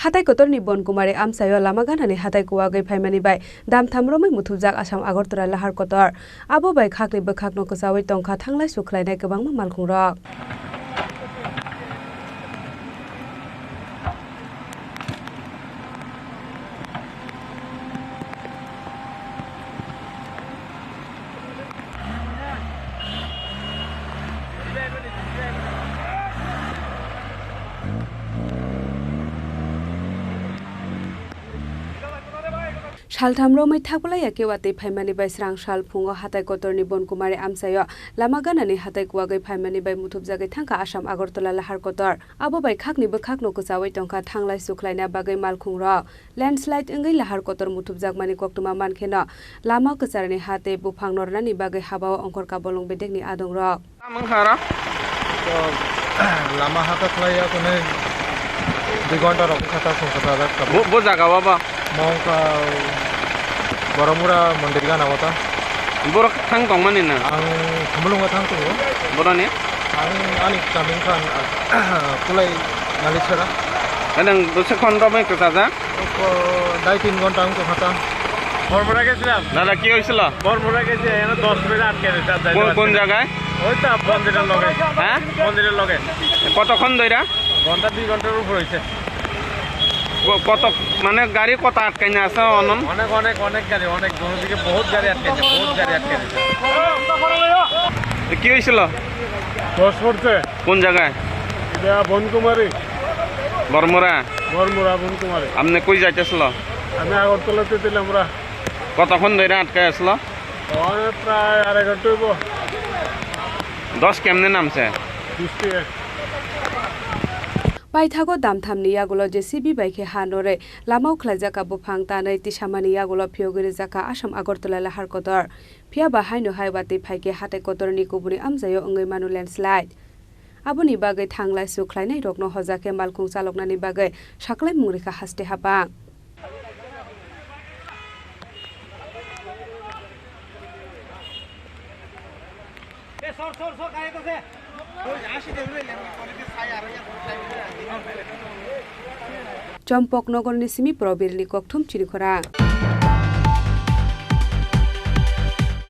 Hatai kotorni Bankumari AmchaioLama Ganani hatai Kuwagwi Phaimani bai Damtham Romwi Muthubjak Assam AgartalaLahar kotor abo bai khakni bokhakno kosawi tongkha thanglai sukhlainai kwbangma malkhungrok Shaltham Romwi thakbulai kewate Phaimani bai srang sal phungo hatai kotorni Bankumari AmchaioLama Ganani hatai Kuwagwi Phaimani bai Muthubjak thangka Assam AgartalaLahar kotor abo bai khakni bokhakno kosawi tongkha thanglai suklaina bagai malkhungrok landslide engai lahar kotor Muthubjak mani koktuma mankheno lama kcharni hate buphang nornani bagai habao ongkor kabolong bedekni adongrok Mankhara lama hata khlaya kone 2 ঘন্টা রকম খাতা সংখ্যা বো জায়গা বাবা মংকা বরমুরা মন্দির গানা বতা বড় থাং কং মানে না আং খামলুঙ্গা থাং তো বড়নে আং আনি কামিং খান কুলাই নালিছরা নং দছে খন রমে কথা যা 2.5 ঘন্টা আং তো খাতা বরমুরা গেছিলাম দাদা কি হইছিল বরমুরা গেছে এখানে 10 মিনিট আটকে আছে কোন জায়গায় ওই তো মন্দিরের লগে হ্যাঁ মন্দিরের লগে কতক্ষণ ধইরা ঘন্টা 2 ঘন্টার উপর হইছে কত মানে গাড়ি কত আটকাইনা আছে অনন অনেক অনেক অনেক গাড়ি অনেক দূরদিকে বহুত গাড়ি আটকাইছে কি হইছিল দশ পড়ছে কোন জায়গায় এটা বনকুমারী বরমুরা বনকুমারী আপনি কই যাইতেছিল আমি আগরতলাতে ছিলাম আমরা কতক্ষণ ধরে আটকাই আসলো প্রায় আড়াই ঘন্টা হইব 10 কেমনে নামছে 20 টাকা Paithago Damthamni yagulo JCB baikhe hanore lamau khlaijaka buphang tanai tisamani yagulo phiogiri jaka Assam AgartalaLahar kotor phia bahaino haibati phaike hatai kotorni kubuni amjaio ongai manu landslide aboni bagai thanglai sukhlainai rokno hojake malkhung chaloknani bagai saklai mungrika haste hapang Chompok nogorni simi probirni kokthum Chini Khorang